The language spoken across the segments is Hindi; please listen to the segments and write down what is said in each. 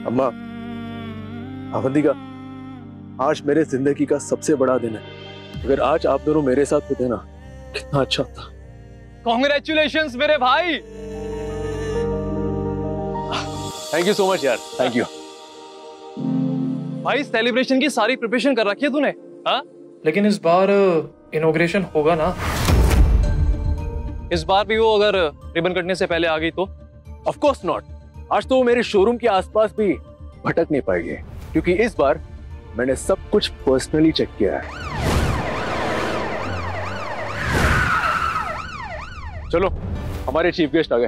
अम्मा, अवंतिका, आज मेरे जिंदगी का सबसे बड़ा दिन है। अगर आज आप दोनों मेरे साथ होते ना, कितना अच्छा था। कॉन्ग्रेचुलेशंस मेरे भाई। थैंक यू सो मच यार, थैंक यू। भाई सेलिब्रेशन की सारी प्रिपरेशन कर रखी है तूने? हाँ, लेकिन इस बार इनॉग्रेशन होगा ना? इस बार भी वो अगर रिबन कटने से पहले आ गई तो? Of course not. आज तो वो मेरे शोरूम के आसपास भी भटक नहीं पाएगी, क्योंकि इस बार मैंने सब कुछ पर्सनली चेक किया है। चलो, हमारे चीफ गेस्ट आ गए।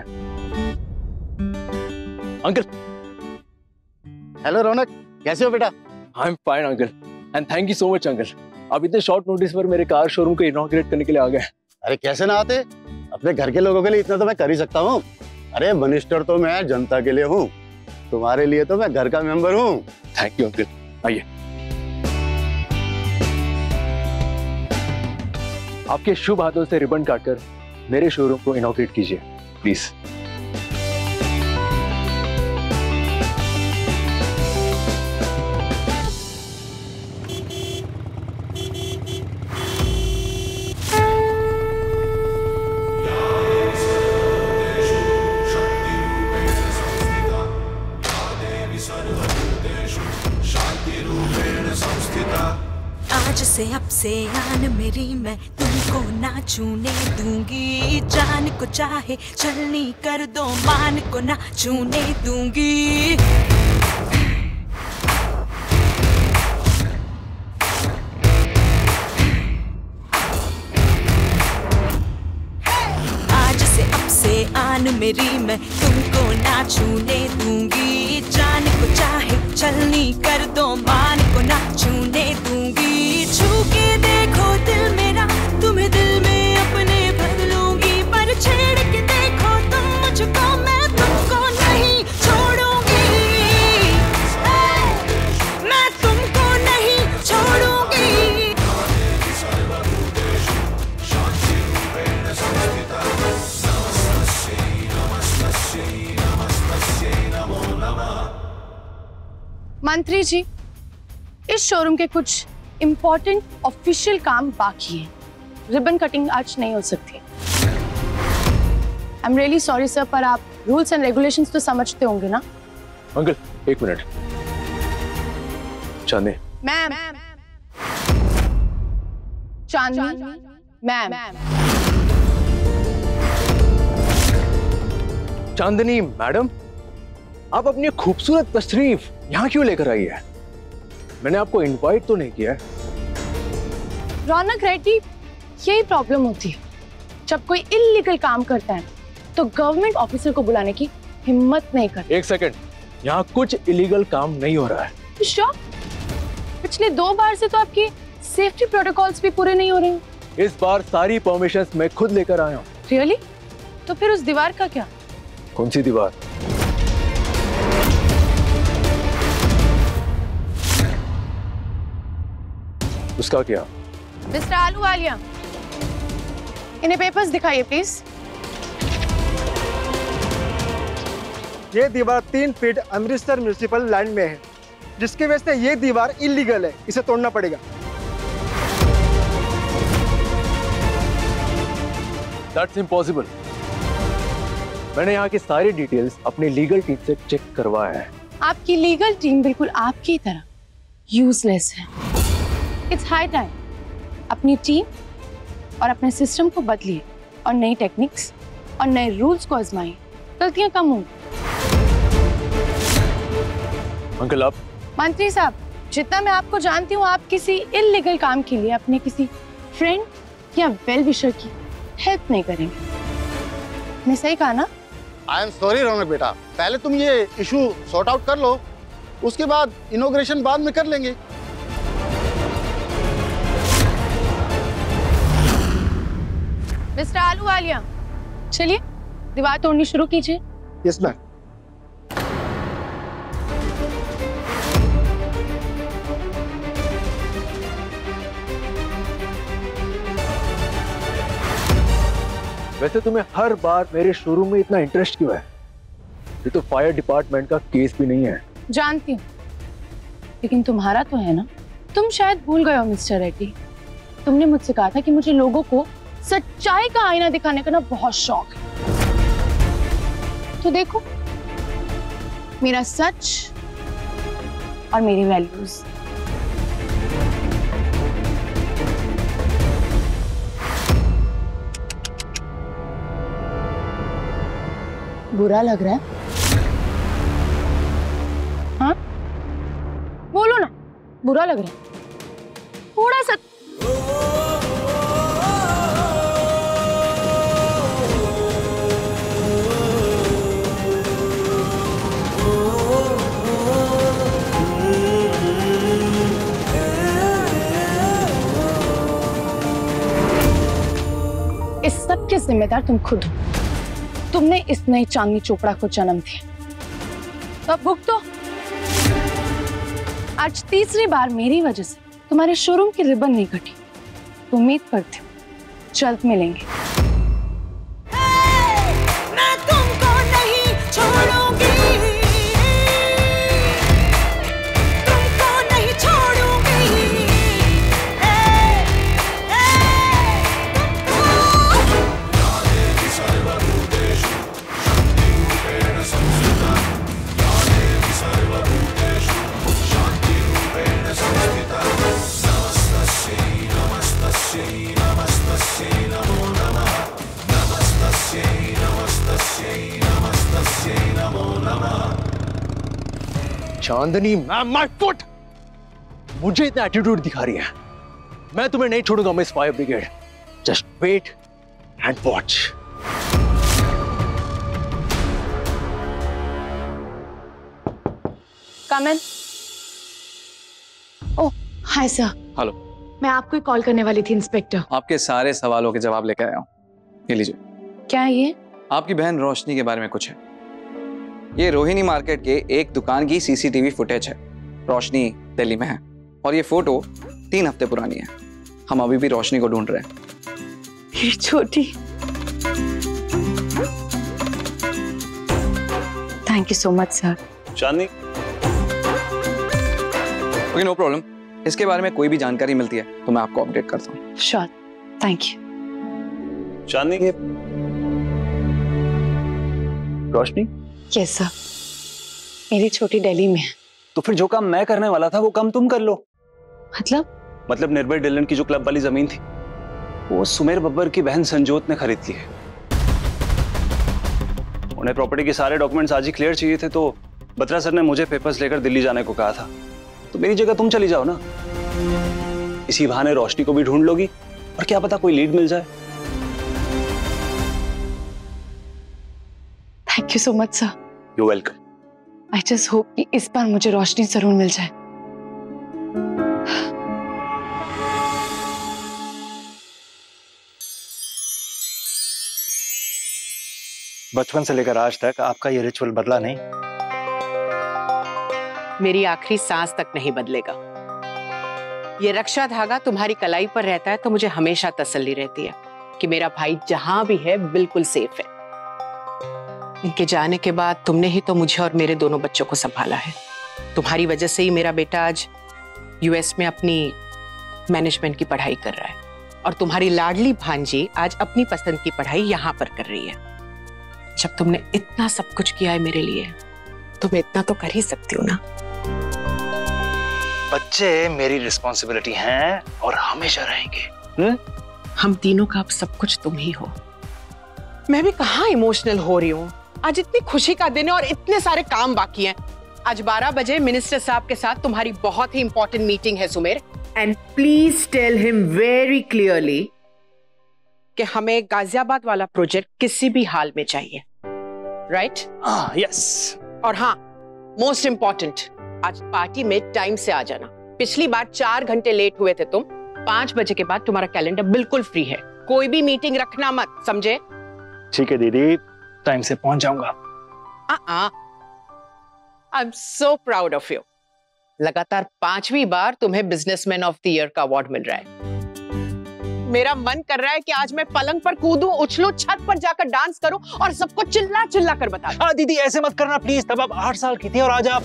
अंकल। हेलो रौनक, कैसे हो बेटा? I am fine uncle, and thank you so much uncle. आप इतने शॉर्ट नोटिस पर मेरे कार शोरूम को इनॉग्रेट करने के लिए आ गए। अरे कैसे ना आते, अपने घर के लोगों के लिए इतना तो मैं कर ही सकता हूँ। अरे मिनिस्टर तो मैं जनता के लिए हूँ, तुम्हारे लिए तो मैं घर का मेंबर हूँ। थैंक यू अंकल, आइए। आपके शुभ हाथों से रिबन काटकर मेरे शोरूम को इनॉग्रेट कीजिए प्लीज। आज से अब से आन मेरी, मैं तुमको ना छूने दूंगी। जान को चाहे छलनी कर दो, मान को ना छूने दूंगी। आज से अब से आन मेरी, मैं तुमको ना छूने दूंगी। जान को चाहे छलनी कर दो, मान को ना छूने दूंगी। छू के देखो दिल मेरा, तुम्हें दिल में अपने भर लूंगी। पर छेड़ के देखो तुम मुझको, मैं तुमको नहीं छोड़ूंगी। मैं तुमको नहीं छोड़ूंगी। मंत्री जी, इस शोरूम के कुछ इम्पोर्टेंट ऑफिशियल काम बाकी है। रिबन कटिंग आज नहीं हो सकती। I am really sorry sir, पर आप रूल्स एंड रेगुलेशंस तो समझते होंगे ना? अंकल एक मिनट। चांदनी मैम। चांदनी मैम। चांदनी मैडम, आप अपनी खूबसूरत तशरीफ यहाँ क्यों लेकर आई है? मैंने आपको इनवाइट तो नहीं किया है। रौनक रेड्डी, यही प्रॉब्लम होती है। जब कोई इल्लीगल काम करता है तो गवर्नमेंट ऑफिसर को बुलाने की हिम्मत नहीं करती। एक सेकंड, यहाँ कुछ इलीगल काम नहीं हो रहा है। श्योर? पिछले 2 बार से तो आपकी सेफ्टी प्रोटोकॉल्स भी पूरे नहीं हो रहे हैं। इस बार सारी परमिशंस मैं खुद लेकर आया हूँ। रियली? तो फिर उस दीवार का क्या? कौन सी दीवार? उसका क्या? मिस्टर आलूवालिया, इन्हें पेपर्स दिखाइए प्लीज। ये दीवार 3 फीट अमृतसर म्युनिसिपल लैंड में है, जिसकी वजह से ये दीवार इलीगल है, इसे तोड़ना पड़ेगा। That's impossible. मैंने यहाँ की सारी डिटेल्स अपनी लीगल टीम से चेक करवाया है। आपकी लीगल टीम बिल्कुल आपकी तरह यूजलेस है। इट्स हाई टाइम अपनी टीम और अपने सिस्टम को बदलिए और नई टेक्निक्स और नए रूल्स को आजमाइए, गलतियां कम होंगी। अंकल आप? मंत्री साहब, जितना मैं आपको जानती हूँ, आप किसी इल्लीगल काम के लिए अपने किसी फ्रेंड या वेल विशर की हेल्प नहीं करेंगे। मैं सही कहा ना? आई एम सॉरी रौनक बेटा, पहले तुम ये इशू सॉर्ट आउट कर लो, उसके बाद इनॉग्रेशन बाद में कर लेंगे। मिस्टर आलूवालिया, चलिए दीवार तोड़नी शुरू कीजिए। Yes ma'am. वैसे तुम्हें हर बार मेरे शोरूम में इतना इंटरेस्ट क्यों है? ये तो फायर डिपार्टमेंट का केस भी नहीं है। जानती हूँ, लेकिन तुम्हारा तो है ना। तुम शायद भूल गए हो मिस्टर रेड्डी, तुमने मुझसे कहा था कि मुझे लोगों को सच्चाई का आईना दिखाने का ना बहुत शौक है। तो देखो, मेरा सच और मेरी वैल्यूज। बुरा लग रहा है? हाँ, बोलो ना, बुरा लग रहा है थोड़ा सा? इस सब के जिम्मेदार तुम खुद हो। तुमने इस नई चांदनी चोपड़ा को जन्म दिया, तो अब भुगतो। आज तीसरी बार मेरी वजह से तुम्हारे शोरूम की रिबन नहीं कटी। तो उम्मीद करती हूँ जल्द मिलेंगे। मैं तुमको नहीं छोड़ूंगी, तुमको नहीं छोड़ूंगी। चांदनी मैम, माय फुट! मुझे इतना एटीट्यूड दिखा रही है। मैं तुम्हें नहीं छोड़ूंगा miss fire brigade. Just wait and watch. Come in. Oh, hi sir. Hello. मैं आपको ही कॉल करने वाली थी इंस्पेक्टर। आपके सारे सवालों के जवाब लेकर आया हूँ। ये लीजिए। क्या है ये? आपकी बहन रोशनी के बारे में कुछ है। ये रोहिणी मार्केट के एक दुकान की सीसीटीवी फुटेज है। रोशनी दिल्ली में है और ये फोटो 3 हफ्ते पुरानी है। हम अभी भी रोशनी को ढूंढ रहे हैं। मेरी छोटी। Thank you so much sir. Chandni, okay, no problem. इसके बारे में कोई भी जानकारी मिलती है तो मैं आपको अपडेट करता हूँ। Sure, thank you. चांदनी के रोशनी? यस सर, मेरी छोटी दिल्ली में है। तो फिर जो काम मैं करने वाला था वो काम तुम कर लो। मतलब निर्भय डिलन की जो क्लब वाली जमीन थी वो सुमेर बब्बर की बहन संजोत ने खरीद ली है। उन्हें प्रॉपर्टी के सारे डॉक्यूमेंट्स आज ही क्लियर चाहिए थे, तो बत्रा सर ने मुझे पेपर्स लेकर दिल्ली जाने को कहा था। तो मेरी जगह तुम चली जाओ ना। इसी बहाने रोशनी को भी ढूंढ लोगी और क्या पता कोई लीड मिल जाए। Thank you so much sir. You welcome. I just hope कि इस बार मुझे रोशनी जरूर मिल जाए। बचपन से लेकर आज तक आपका ये रिचुअल बदला नहीं। मेरी आखिरी सांस तक नहीं बदलेगा। ये रक्षा धागा तुम्हारी कलाई पर रहता है तो मुझे हमेशा तसल्ली रहती है कि मेरा भाई जहां भी है बिल्कुल सेफ है। इनके जाने के बाद तुमने ही तो मुझे और मेरे दोनों बच्चों को संभाला है। तुम्हारी वजह से ही मेरा बेटा आज यूएस में अपनी मैनेजमेंट की पढ़ाई कर रहा है और तुम्हारी लाडली भांजी आज अपनी पसंद की पढ़ाई यहाँ पर कर रही है। जब तुमने इतना सब कुछ किया है मेरे लिए तो मैं इतना तो कर ही सकती हूँ ना। बच्चे मेरी रिस्पॉन्सिबिलिटी हैं और हमेशा रहेंगे। हम तीनों का अब सब कुछ तुम ही हो। मैं भी कहाँ इमोशनल हो रही हूँ। आज इतनी खुशी का दिन है और इतने सारे काम बाकी हैं। आज 12 बजे मिनिस्टर साहब के साथ तुम्हारी बहुत ही इंपॉर्टेंट मीटिंग है Sumer. And please tell him very clearly कि हमें गाजियाबाद वाला प्रोजेक्ट किसी भी हाल में चाहिए। राइट? यस। और हाँ, मोस्ट इंपॉर्टेंट, आज पार्टी में टाइम से आ जाना। पिछली बार 4 घंटे लेट हुए थे तुम। 5 बजे के बाद तुम्हारा कैलेंडर बिल्कुल फ्री है। कोई भी मीटिंग रखना मत, समझे? ठीक है दीदी, टाइम से पहुंच जाऊंगा। I am so proud of you. लगातार 5वीं बार तुम्हें बिजनेसमैन ऑफ द ईयर का अवार्ड मिल रहा है। मेरा मन कर रहा है कि आज मैं पलंग पर कूदूं, उछलूं, छत पर जाकर डांस करूं और सबको चिल्ला चिल्ला कर बता दूं। हाँ दीदी ऐसे मत करना प्लीज, तब आप 8 साल की थी और आज आप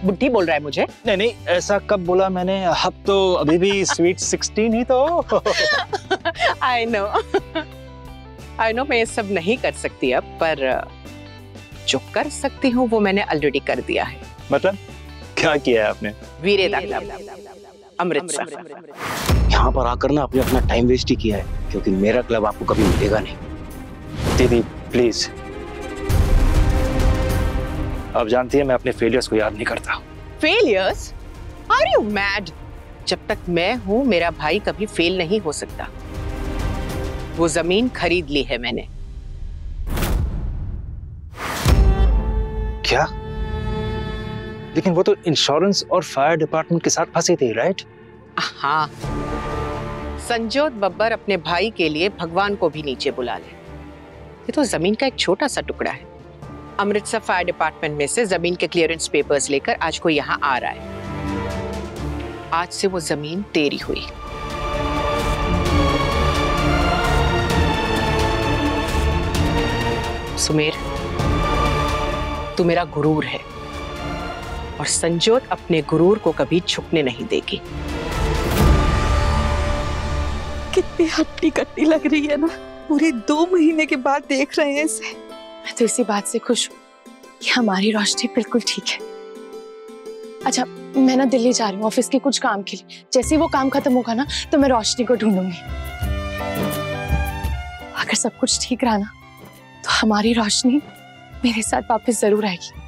बुढ़ी बोल रहा है मुझे? नहीं नहीं, ऐसा कब बोला मैंने? अब तो अभी भी स्वीट 16 ही तो। आई नो मैं ये सब नहीं कर सकती अब, पर जो कर सकती हूँ वो मैंने ऑलरेडी कर दिया है। मतलब क्या किया है आपने? वीरेदा क्लब, अमृतसर। यहाँ पर आकर ना आपने अपना टाइम वेस्ट ही किया है, क्योंकि मेरा क्लब आपको कभी मिलेगा नहीं। दीदी प्लीज, आप जानती है मैं अपने फेलियर्स को याद नहीं करता। फेलियर्स? Are you mad? जब तक मैं हूं मेरा भाई कभी फेल नहीं हो सकता। वो जमीन खरीद ली है मैंने। क्या? लेकिन वो तो इंश्योरेंस और फायर डिपार्टमेंट के साथ फंसी थी, राइट? हाँ, संजोत बब्बर अपने भाई के लिए भगवान को भी नीचे बुला ले। ये तो जमीन का एक छोटा सा टुकड़ा है। अमृतसर फायर डिपार्टमेंट में से जमीन के क्लियरेंस पेपर्स लेकर आज को यहाँ आ रहा है। आज से वो जमीन तेरी हुई। सुमेर, तू मेरा गुरूर है और संजोत अपने गुरूर को कभी झुकने नहीं देगी। कितनी हट्टी कट्टी लग रही है ना, पूरे 2 महीने के बाद देख रहे हैं इसे। मैं तो इसी बात से खुश हूँ कि हमारी रोशनी बिल्कुल ठीक है। अच्छा, मैं ना दिल्ली जा रही हूँ ऑफिस के कुछ काम के लिए। जैसे ही वो काम खत्म होगा ना तो मैं रोशनी को ढूंढूंगी। अगर सब कुछ ठीक रहा ना तो हमारी रोशनी मेरे साथ वापस जरूर आएगी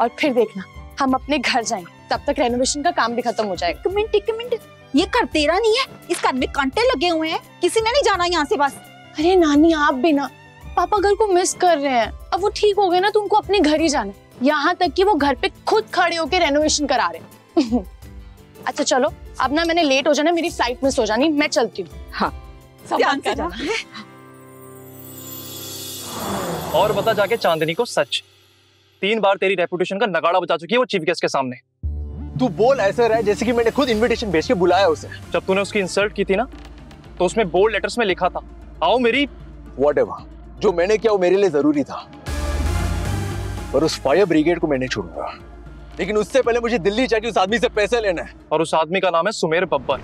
और फिर देखना हम अपने घर जाएंगे। तब तक रेनोवेशन का काम भी खत्म हो जाएगा। एक मिनट, ये घर तेरा नहीं है, इस घर में कांटे लगे हुए हैं, किसी ने नहीं जाना यहाँ से बस। अरे नानी, आप भी ना पापा घर को मिस कर रहे हैं। अब वो ठीक हो गए ना तो उनको अपने घर ही जाना है। यहाँ तक कि वो घर पे खुद खड़े होकर रेनोवेशन करा रहे हैं। अच्छा चलो, अब ना मैंने लेट हो जाना, मेरी फ्लाइट मिस हो जानी, मैं चलती हूँ। हाँ, ध्यान से जाना है। और बता जाके चांदनी को सच, 3 बार तेरी रेपुटेशन का नगाड़ा बजा चुकी है वो चीफ गेस्ट के सामने। तू बोल ऐसे रहा है जैसे कि मैंने खुद इनविटेशन भेज के बुलाया उसे। जब तूने उसकी इंसल्ट की थी ना तो उसमें बोल्ड लेटर्स में लिखा था, आओ मेरी। व्हाटएवर, जो मैंने किया वो मेरे लिए जरूरी था, पर उस फायर ब्रिगेड को मैं नहीं छोड़ूंगा। लेकिन उससे पहले मुझे दिल्ली जाके उस आदमी से पैसे लेना है। और उस आदमी का नाम है सुमेर बब्बर।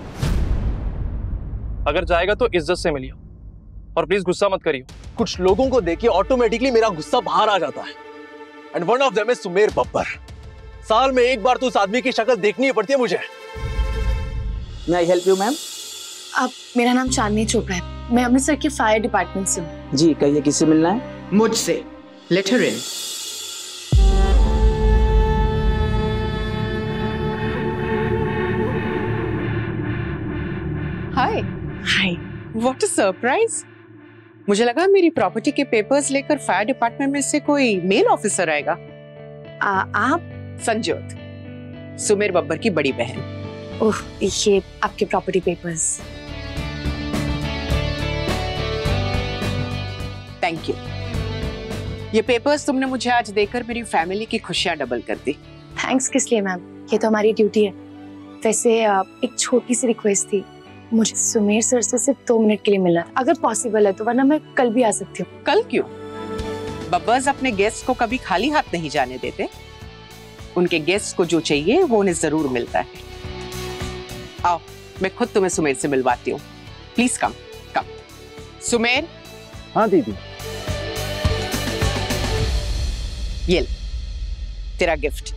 अगर जाएगा तो इज्जत से मिलियो और प्लीज गुस्सा मत करियो। कुछ लोगों को देखिए ऑटोमेटिकली मेरा गुस्सा बाहर आ जाता है, and one of them is Sumer Babbar. साल में एक बार तो उस आदमी की शक्ल देखनी ही पड़ती है मुझे। May I help you, ma'am? अब मेरा नाम चांदनी चोपड़ा है, मैं अमृतसर के फायर डिपार्टमेंट से हूँ। जी कहिए, किससे मिलना है? मुझसे। Let her in. Hi hi, what a surprise. मुझे लगा मेरी प्रॉपर्टी के पेपर्स लेकर फायर डिपार्टमेंट में से कोई मेल ऑफिसर आएगा। आप? संजोत, सुमेर बब्बर की बड़ी बहन। ओह, ये आपके प्रॉपर्टी पेपर्स। Thank you. ये पेपर्स तुमने मुझे आज देकर मेरी फैमिली की खुशियां डबल कर दी। थैंक्स किस लिए मैम, ये तो हमारी ड्यूटी है। वैसे एक छोटी सी रिक्वेस्ट थी, मुझे सुमेर सर से सिर्फ 2 मिनट के लिए मिलना था, अगर पॉसिबल है तो, वरना मैं कल भी आ सकती हूँ। कल क्यों? बब्बर्स अपने गेस्ट को कभी खाली हाथ नहीं जाने देते। उनके गेस्ट को जो चाहिए वो उन्हें जरूर मिलता है। आओ, मैं खुद तुम्हें सुमेर से मिलवाती हूँ। प्लीज कम कम। सुमेर। हाँ दीदी। ये तेरा गिफ्ट।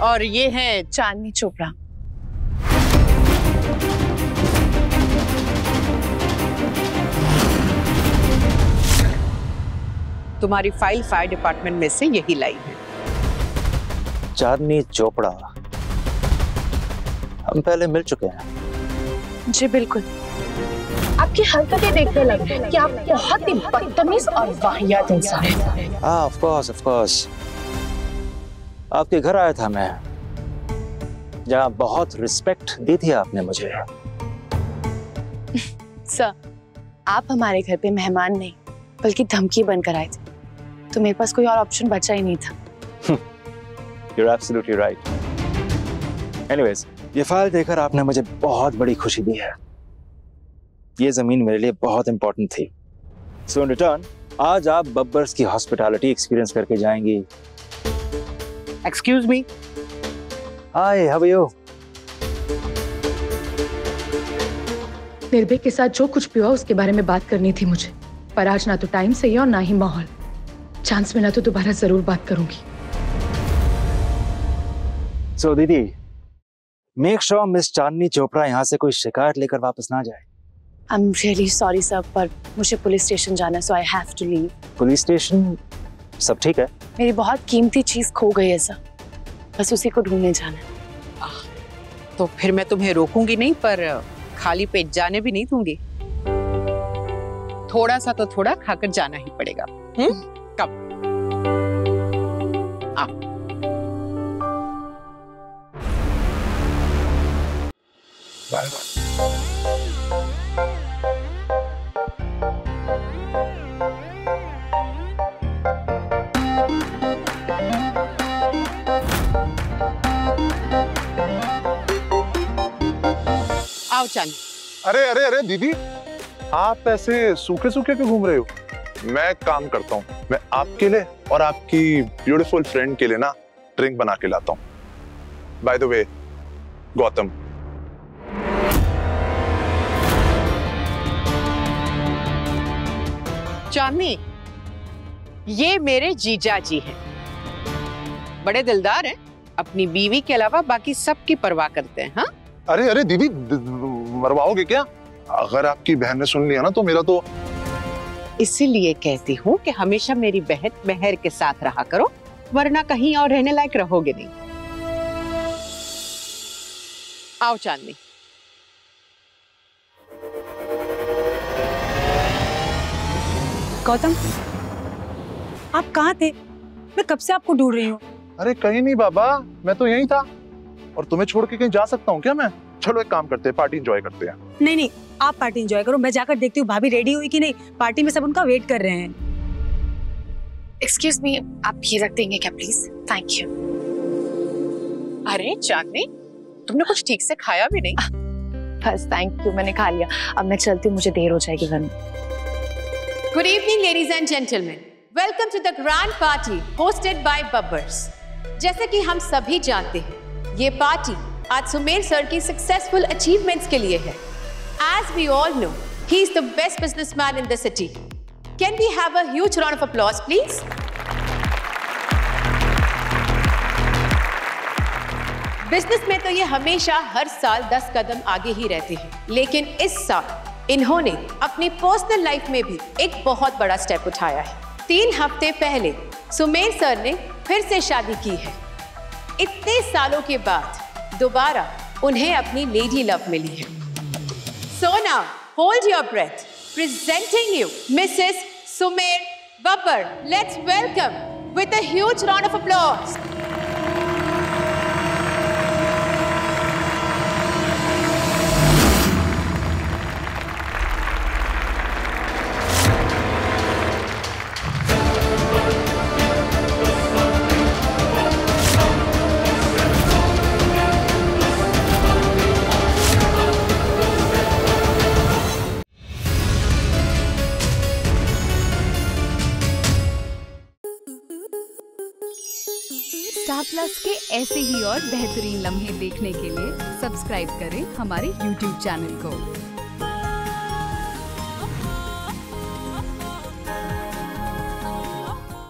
और ये है चांदनी चोपड़ा। तुम्हारी फाइल फायर डिपार्टमेंट में से यही लाई है। चांदनी चोपड़ा, हम पहले मिल चुके हैं। जी बिल्कुल। आपकी हरकतें देखकर लग रहा है कि आप बहुत ही बदतमीज और वाहियात इंसान हैं। हाँ, ऑफ कोर्स। आपके घर आया था मैं, जहाँ बहुत रिस्पेक्ट दी थी आपने मुझे। सर, आप हमारे घर पे मेहमान नहीं बल्कि धमकी बनकर आए थे। तो मेरे पास कोई और ऑप्शन बचा ही नहीं था। You're absolutely right. Anyways, ये फाइल देखकर आपने मुझे बहुत बड़ी खुशी दी है। ये जमीन मेरे लिए बहुत इंपॉर्टेंट थी। So in return, आज आप बब्बर्स की हॉस्पिटैलिटी एक्सपीरियंस करके जाएंगी। Excuse me. Hi, how are you? Nirbhay के साथ जो कुछ भी हुआ उसके बारे में बात करनी थी मुझे, पर आज ना तो टाइम सही है और ना ही माहौल। चांस मिला तो दोबारा जरूर बात करूंगी। So दीदी, मेक श्योर मिस चांदनी चोपड़ा यहाँ से कोई शिकायत लेकर वापस ना जाए। I'm really sorry sir, पर मुझे पुलिस स्टेशन जाना है, so I have to leave. Police station? सब ठीक है? मेरी बहुत कीमती चीज खो गई है सर, बस उसी को ढूंढने जाना है। तो फिर मैं तुम्हें रोकूंगी नहीं, पर खाली पेट जाने भी नहीं दूंगी। थोड़ा सा तो थोड़ा खाकर जाना ही पड़ेगा। कब? आओ। बाय आओ चांदी। अरे अरे अरे दीदी, आप ऐसे सूखे सूखे क्यों घूम रहे हो? मैं काम करता हूँ, मैं आपके लिए और आपकी ब्यूटीफुल फ्रेंड के लिए ना ड्रिंक बना के लाता हूँ। By the way, Gautam. Chandni, ये मेरे जीजा जी हैं। बड़े दिलदार हैं, अपनी बीवी के अलावा बाकी सबकी परवाह करते हैं। हाँ? अरे अरे दीदी, मरवाओगे क्या? अगर आपकी बहन ने सुन लिया ना तो मेरा तो। इसीलिए कहती हूँ कि हमेशा मेरी बहन मेहर के साथ रहा करो, वरना कहीं और रहने लायक रहोगे नहीं। आओ चांदनी। गौतम, आप कहाँ थे? मैं कब से आपको ढूंढ रही हूँ। अरे कहीं नहीं बाबा, मैं तो यहीं था। और तुम्हें छोड़ के कहीं जा सकता हूँ क्या मैं? चलो एक काम करते हैं, पार्टी एंजॉय करते हैं। नहीं नहीं, आप पार्टी एंजॉय करो, मैं जाकर देखती हूँ भाभी रेडी हुई कि नहीं। पार्टी में सब उनका वेट कर रहे हैं। एक्सक्यूज मी, आप ये रख देंगे क्या प्लीज? Thank you. अरे चांदनी, तुमने कुछ ठीक से खाया भी नहीं। बस थैंक यू, मैंने खा लिया। अब मैं चलती हूँ, मुझे देर हो जाएगी घर में। Good evening, ladies and gentlemen. Welcome to the grand party hosted by Bubbers. जैसे कि हम सभी जानते हैं, ये पार्टी आज सुमेर सर की सक्सेसफुल अचीवमेंट्स के लिए है। As we all know, he is the best businessman in the city. Can we have a huge round of applause, please? Business में तो ये हमेशा हर साल 10 कदम आगे ही रहते हैं, लेकिन इस साल इन्होंने अपनी पर्सनल लाइफ में भी एक बहुत बड़ा स्टेप उठाया है। 3 हफ्ते पहले सुमेर सर ने फिर से शादी की है। इतने सालों के बाद दोबारा उन्हें अपनी लेडी लव मिली है। So now, hold your breath. Presenting you, Mrs. Sumer Babbar. Let's welcome with a huge round of applause. Star plus के ऐसे ही और बेहतरीन लम्हे देखने के लिए सब्सक्राइब करें हमारे YouTube चैनल को।